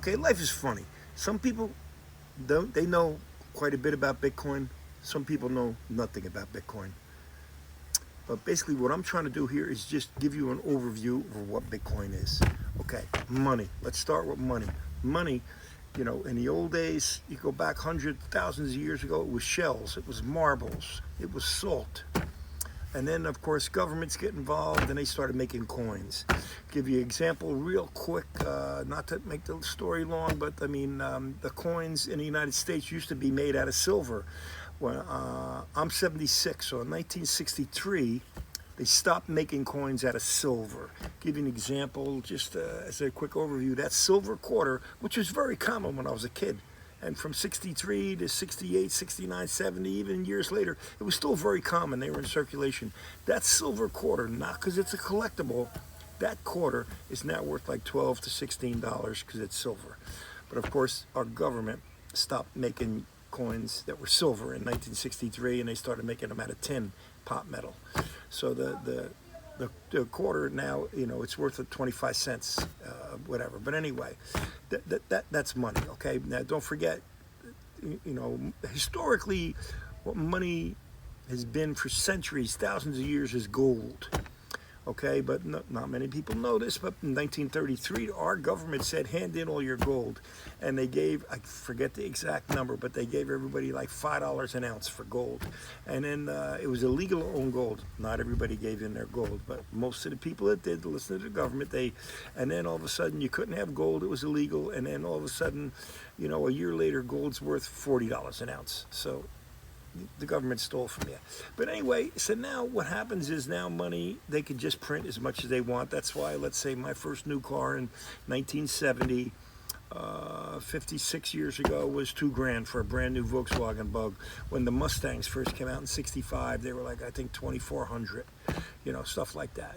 Okay, life is funny. Some people they know quite a bit about Bitcoin. Some people know nothing about Bitcoin. But basically, what I'm trying to do here is just give you an overview of what Bitcoin is. Okay, money. Let's start with money. Money, in the old days, you go back hundreds, thousands of years ago, it was shells, it was marbles, it was salt. And then, of course, governments get involved and they started making coins. Give you an example real quick, not to make the story long, but I mean, the coins in the United States used to be made out of silver. Well, I'm 76, so in 1963, they stopped making coins out of silver. Give you an example, just as a quick overview, that silver quarter, which was very common when I was a kid, and from 63 to 68, 69, 70, even years later, it was still very common. They were in circulation. That silver quarter, not because it's a collectible, that quarter is now worth like $12 to $16 because it's silver. But of course, our government stopped making coins that were silver in 1963, and they started making them out of tin, pot metal. So the quarter now, it's worth 25 cents, whatever. But anyway, that's money. Okay, now don't forget, historically, what money has been for centuries, thousands of years, is gold. Okay, but not many people know this, but in 1933, our government said, hand in all your gold. And they gave, I forget the exact number, but they gave everybody like $5 an ounce for gold. And then it was illegal to own gold. Not everybody gave in their gold, but most of the people that did listen to the government, and then all of a sudden you couldn't have gold, it was illegal. And then all of a sudden, a year later, gold's worth $40 an ounce. So the government stole from you. But anyway, so now what happens is now money, they can just print as much as they want. That's why, let's say my first new car in 1970, 56 years ago, was $2,000 for a brand new Volkswagen Bug. When the Mustangs first came out in 65, they were like, I think, $2,400, stuff like that.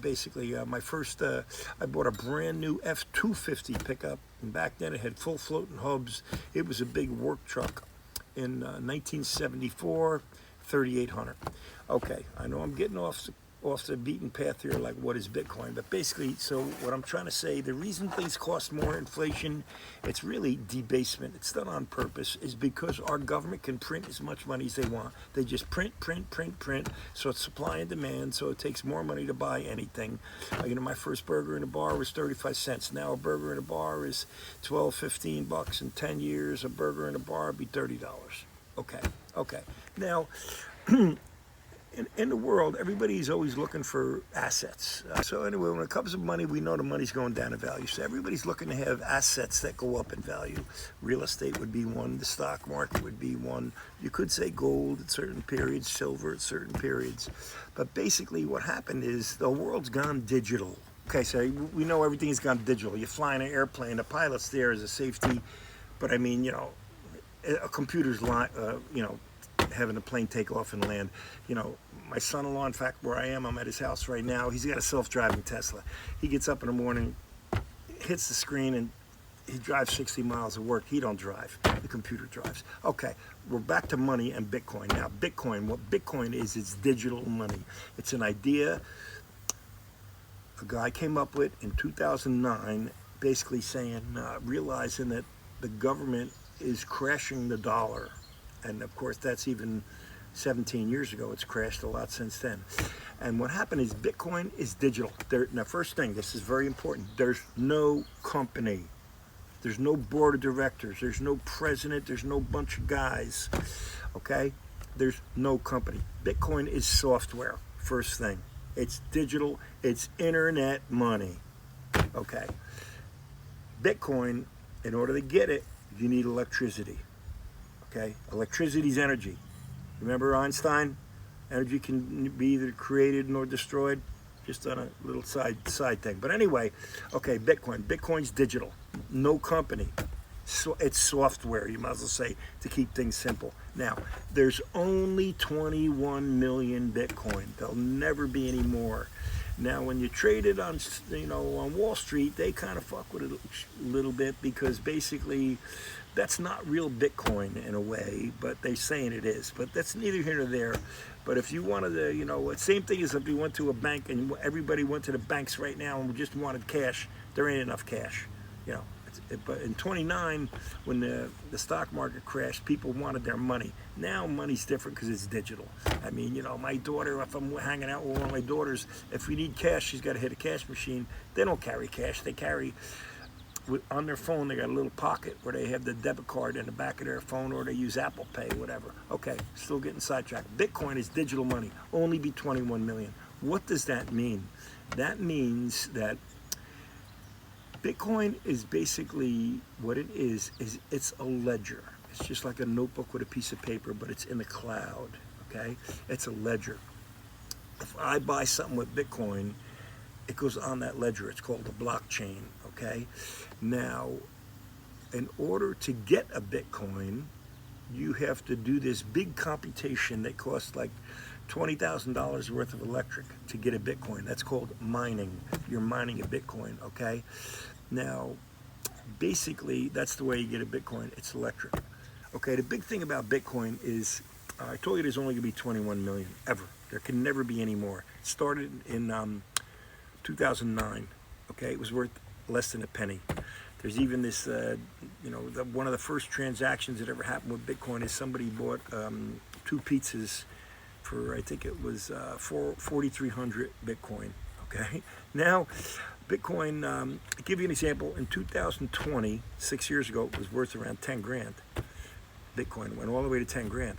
Basically, my first, I bought a brand new F-250 pickup, and back then it had full floating hubs. It was a big work truck. In 1974, 3,800. Okay, I know I'm getting off the beaten path here, like what is Bitcoin, but basically, so what I'm trying to say, the reason things cost more, inflation, it's really debasement. It's done on purpose, is because our government can print as much money as they want. They just print, so it's supply and demand, so it takes more money to buy anything. My first burger in a bar was 35 cents. Now a burger in a bar is 12, 15 bucks. In 10 years, a burger in a bar would be $30. Okay. Now, in the world, everybody's always looking for assets. So anyway, when it comes to money, we know the money's going down in value. So everybody's looking to have assets that go up in value. Real estate would be one. The stock market would be one. You could say gold at certain periods, silver at certain periods. But basically what happened is the world's gone digital. Okay, so we know everything's gone digital. You fly in an airplane, the pilot's there as a safety. But I mean, a computer's having the plane take off and land. My son-in-law, in fact, where I am, I'm at his house right now, he's got a self-driving Tesla. He gets up in the morning, hits the screen, and he drives 60 miles to work. He don't drive. The computer drives. Okay, we're back to money and Bitcoin. Now, what Bitcoin is, it's digital money. It's an idea a guy came up with in 2009, basically saying, realizing that the government is crashing the dollar. And of course, that's even 17 years ago. It's crashed a lot since then. And what happened is Bitcoin is digital. Now, first thing, this is very important. There's no company. There's no board of directors. There's no president. There's no bunch of guys. Okay? There's no company. Bitcoin is software, first thing. It's digital. It's internet money. Okay? Bitcoin, in order to get it, you need electricity. Okay? Electricity is energy. Remember Einstein? Energy can be either created nor destroyed. Just on a little side thing. But anyway, okay, Bitcoin. Bitcoin's digital. No company. So it's software, you might as well say, to keep things simple. Now, there's only 21 million Bitcoin. There'll never be any more. Now, when you trade it on, on Wall Street, they kind of fuck with it a little bit because basically that's not real Bitcoin in a way, but they're saying it is. But that's neither here nor there. But if you wanted to, same thing as if you went to a bank and everybody went to the banks right now and just wanted cash, there ain't enough cash. But in 29, when the stock market crashed, people wanted their money. Now money's different because it's digital. I mean, my daughter, if I'm hanging out with one of my daughters, if we need cash, she's got to hit a cash machine. They don't carry cash. They carry, on their phone, they got a little pocket where they have the debit card in the back of their phone, or they use Apple Pay, whatever. Okay, still getting sidetracked. Bitcoin is digital money, only be 21 million. What does that mean? That means that Bitcoin is basically, what it is it's a ledger. It's just like a notebook with a piece of paper, but it's in the cloud, okay? It's a ledger. If I buy something with Bitcoin, it goes on that ledger. It's called a blockchain, okay? Now, in order to get a Bitcoin, you have to do this big computation that costs like $20,000 worth of electric to get a Bitcoin. That's called mining. You're mining a Bitcoin, okay? Now, basically, that's the way you get a Bitcoin. It's electric. Okay, the big thing about Bitcoin is, I told you there's only going to be 21 million, ever. There can never be any more. It started in 2009, okay? It was worth less than a penny. There's even this, one of the first transactions that ever happened with Bitcoin is somebody bought 2 pizzas for, I think it was 4,300 Bitcoin, okay? Now, Bitcoin, I'll give you an example. In 2020, 6 years ago, it was worth around 10 grand. Bitcoin went all the way to 10 grand.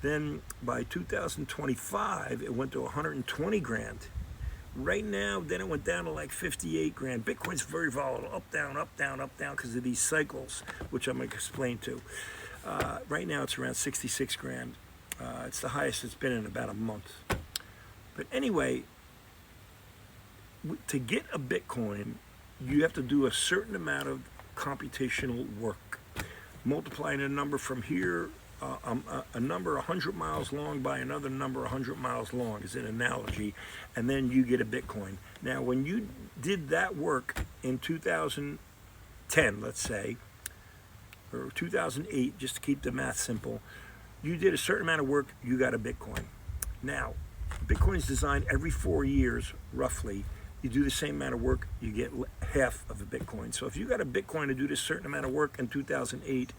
Then by 2025, it went to 120 grand. Right now, then it went down to like 58 grand. Bitcoin's very volatile, up, down, up, down, up, down, because of these cycles, which I'm going to explain to. Right now, it's around 66 grand. It's the highest it's been in about a month. But anyway, to get a Bitcoin, you have to do a certain amount of computational work. Multiplying a number from here, a number 100 miles long by another number 100 miles long is an analogy, and then you get a Bitcoin. Now, when you did that work in 2010, let's say, or 2008, just to keep the math simple, you did a certain amount of work, you got a Bitcoin. Now, Bitcoin's designed every 4 years, roughly. You do the same amount of work, you get half of a Bitcoin. So if you got a Bitcoin to do this certain amount of work in 2008,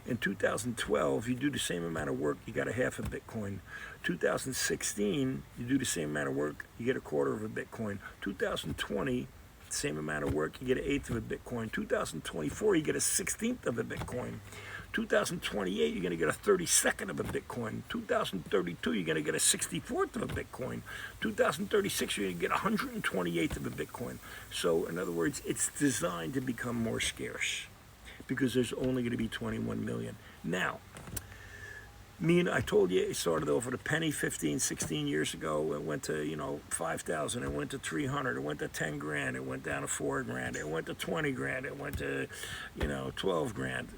in 2012, you do the same amount of work, you got a half a Bitcoin. 2016, you do the same amount of work, you get a quarter of a Bitcoin. 2020, same amount of work, you get an eighth of a Bitcoin. 2024, you get a 16th of a Bitcoin. 2028, you're going to get a 32nd of a Bitcoin. 2032, you're going to get a 64th of a Bitcoin. 2036, you're going to get a 128th of a Bitcoin. So, in other words, it's designed to become more scarce because there's only going to be 21 million. Now, I told you it started off with a penny 15, 16 years ago. It went to, 5,000. It went to 300. It went to 10 grand. It went down to 4 grand. It went to 20 grand. It went to, 12 grand.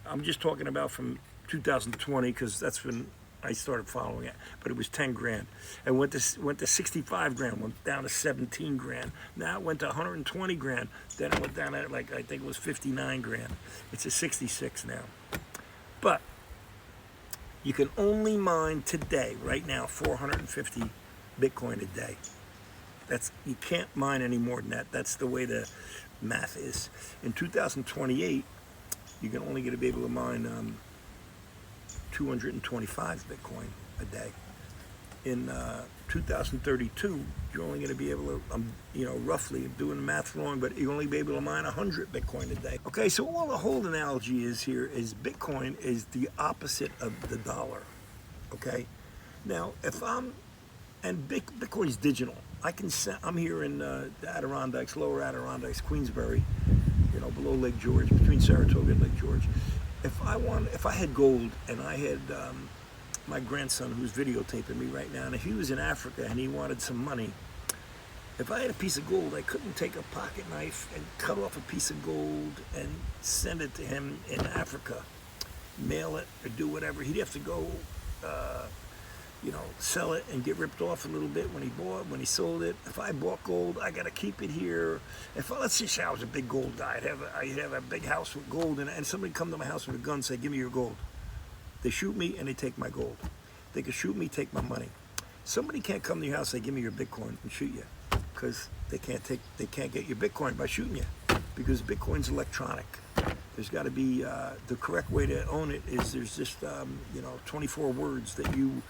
I'm just talking about from 2020 because that's when I started following it. But it was 10 grand. It went to 65 grand. Went down to 17 grand. Now it went to 120 grand. Then it went down to I think it was 59 grand. It's a 66 now. But you can only mine today, right now, 450 Bitcoin a day. You can't mine any more than that. That's the way the math is. In 2028, you're only going to be able to mine 225 Bitcoin a day. In 2032, you're only going to be able to, roughly, doing the math wrong, but you'll only be able to mine 100 Bitcoin a day. Okay, so all the whole analogy is here is Bitcoin is the opposite of the dollar. Okay? Now, Bitcoin's digital. I'm here in the Adirondacks, lower Adirondacks, Queensbury, below Lake George, between Saratoga and Lake George. If I had gold and I had my grandson who's videotaping me right now, and if he was in Africa and he wanted some money, if I had a piece of gold, I couldn't take a pocket knife and cut off a piece of gold and send it to him in Africa, mail it or do whatever. He'd have to go, sell it and get ripped off a little bit when he sold it. If I bought gold, I got to keep it here. Let's just say I was a big gold guy, I'd have a big house with gold in it, and somebody come to my house with a gun and say, "Give me your gold." They shoot me and they take my gold. They can shoot me, take my money. Somebody can't come to your house and say, "Give me your Bitcoin," and shoot you, because they can't get your Bitcoin by shooting you. because Bitcoin's electronic. There's got to be the correct way to own it is there's just 24 words that you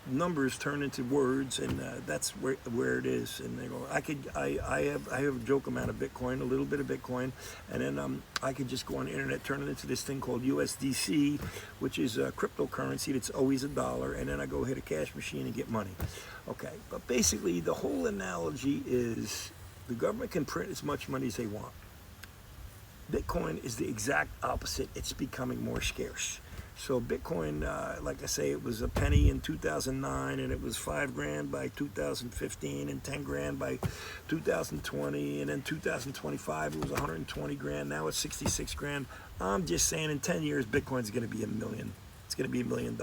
numbers turn into words, and that's where it is. And they go, I have a joke amount of Bitcoin, a little bit of Bitcoin, and then I could just go on the internet, turn it into this thing called USDC, which is a cryptocurrency that's always $1, and then I go hit a cash machine and get money. Okay, but basically the whole analogy is the government can print as much money as they want. Bitcoin is the exact opposite. It's becoming more scarce. So Bitcoin, like I say, it was a penny in 2009, and it was $5,000 by 2015, and 10 grand by 2020, and then 2025 it was 120 grand. Now it's 66 grand. I'm just saying, in 10 years, Bitcoin's going to be $1 million. It's going to be $1 million.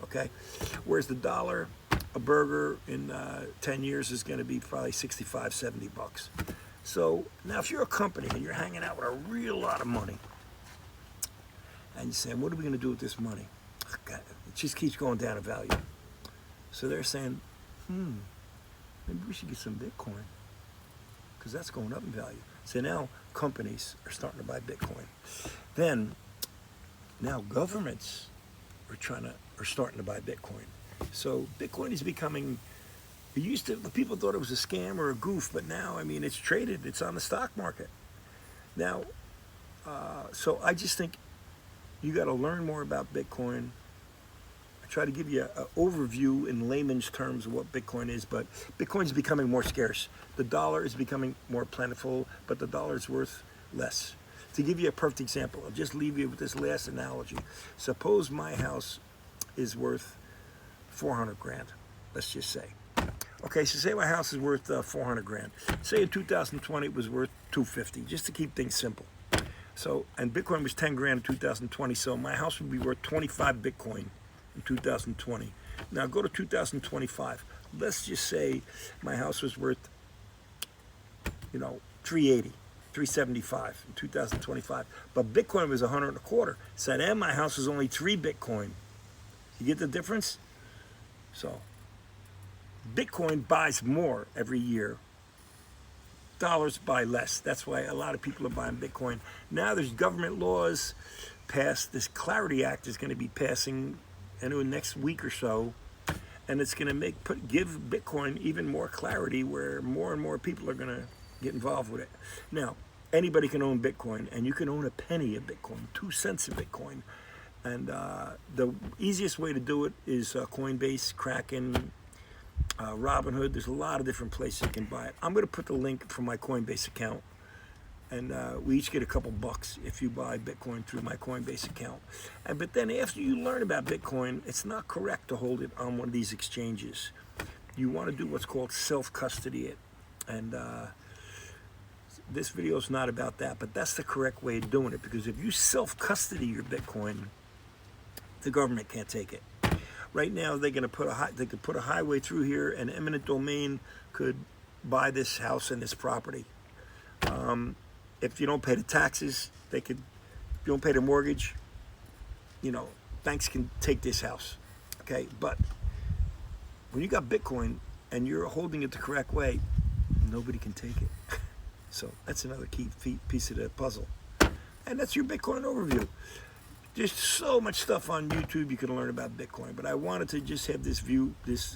Okay, whereas the dollar, a burger in 10 years is going to be probably 65, 70 bucks. So now, if you're a company and you're hanging out with a real lot of money, and you're saying, what are we going to do with this money? God, it just keeps going down in value. So they're saying, maybe we should get some Bitcoin, because that's going up in value. So now companies are starting to buy Bitcoin. Then, now governments are starting to buy Bitcoin. So Bitcoin is becoming, people thought it was a scam or a goof, but now, I mean, it's traded, it's on the stock market. Now, so I just think you got to learn more about Bitcoin. I try to give you an overview in layman's terms of what Bitcoin is, but Bitcoin is becoming more scarce. The dollar is becoming more plentiful, but the dollar is worth less. To give you a perfect example, I'll just leave you with this last analogy. Suppose my house is worth 400 grand, let's just say. Okay, so say my house is worth 400 grand. Say in 2020 it was worth 250, just to keep things simple. So, and Bitcoin was 10 grand in 2020, so my house would be worth 25 Bitcoin in 2020. Now go to 2025. Let's just say my house was worth, 380, 375 in 2025. But Bitcoin was 100 and a quarter. So then my house was only 3 Bitcoin. You get the difference? So, Bitcoin buys more every year. Dollars buy less. That's why a lot of people are buying Bitcoin. Now there's government laws passed. This Clarity Act is going to be passing in the next week or so, and it's going to give Bitcoin even more clarity, where more and more people are going to get involved with it. Now, anybody can own Bitcoin, and you can own a penny of Bitcoin, 2 cents of Bitcoin, and the easiest way to do it is Coinbase, Kraken, Robinhood. There's a lot of different places you can buy it. I'm going to put the link from my Coinbase account, and we each get a couple bucks if you buy Bitcoin through my Coinbase account. But then after you learn about Bitcoin, it's not correct to hold it on one of these exchanges. You want to do what's called self-custody it, and this video is not about that, but that's the correct way of doing it, because if you self-custody your Bitcoin, the government can't take it. Right now, they could put a highway through here, and eminent domain could buy this house and this property. If you don't pay the taxes, if you don't pay the mortgage, banks can take this house. Okay, but when you got Bitcoin and you're holding it the correct way, nobody can take it. So that's another key piece of the puzzle. And that's your Bitcoin overview. There's so much stuff on YouTube you can learn about Bitcoin, but I wanted to just have this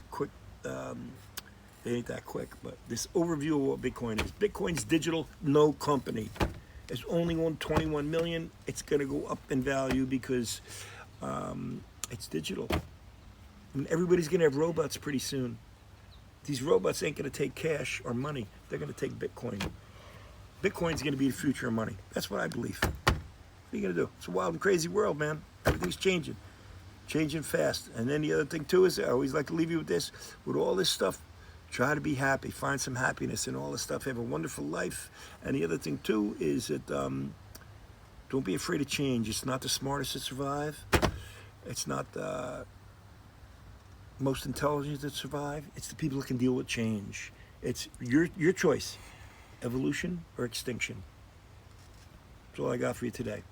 quick, it ain't that quick, but this overview of what Bitcoin is. Bitcoin's digital, no company. It's only on 21 million. It's going to go up in value because it's digital. I mean, everybody's going to have robots pretty soon. These robots ain't going to take cash or money. They're going to take Bitcoin. Bitcoin's going to be the future of money. That's what I believe. What are you going to do? It's a wild and crazy world, man. Everything's changing fast. And then the other thing, too, is I always like to leave you with this. With all this stuff, try to be happy. Find some happiness in all this stuff. Have a wonderful life. And the other thing, too, is that don't be afraid of change. It's not the smartest that survive. It's not the most intelligent that survive. It's the people that can deal with change. It's your choice, evolution or extinction. That's all I got for you today.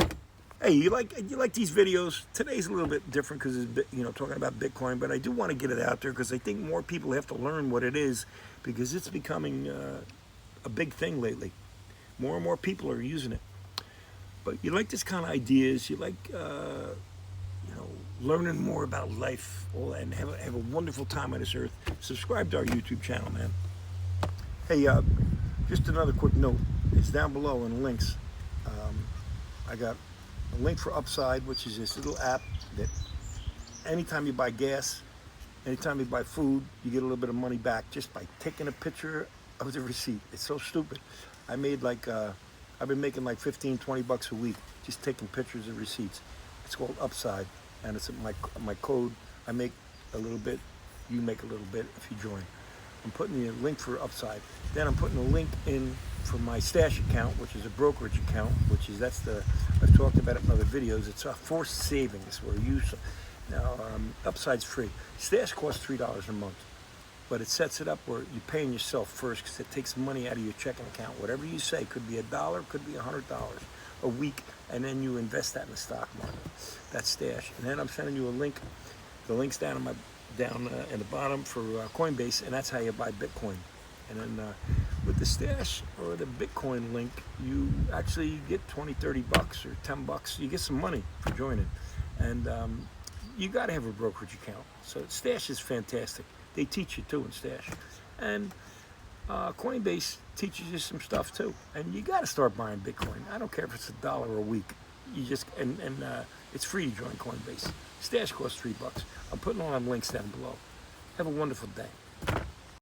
Hey, you like these videos? Today's a little bit different because it's talking about Bitcoin, but I do want to get it out there because I think more people have to learn what it is, because it's becoming a big thing lately. More and more people are using it. But you like this kind of ideas, you like learning more about life, all that, and have a wonderful time on this earth. Subscribe to our YouTube channel, man. Hey, just another quick note. It's down below in links. I got a link for Upside, which is this little app that anytime you buy gas, anytime you buy food, you get a little bit of money back just by taking a picture of the receipt. It's so stupid. I've been making like 15, 20 bucks a week just taking pictures of receipts. It's called Upside, and it's my code. I make a little bit, you make a little bit if you join. I'm putting the link for Upside. Then I'm putting a link in for my stash account, which is a brokerage account, I've talked about it in other videos. It's a forced savings where now Upside's free. Stash costs $3 a month, but it sets it up where you're paying yourself first because it takes money out of your checking account. Whatever you say, could be $1, could be $100 a week, and then you invest that in the stock market. That's stash. And then I'm sending you a link. The link's down in the bottom for Coinbase, and that's how you buy Bitcoin. And then with the stash or the Bitcoin link, you actually get 20, 30 bucks or 10 bucks. You get some money for joining. And you got to have a brokerage account. So Stash is fantastic. They teach you too in Stash. And Coinbase teaches you some stuff too. And you got to start buying Bitcoin. I don't care if it's $1 a week. You just it's free to join Coinbase. Stash costs $3. I'm putting all them links down below. Have a wonderful day.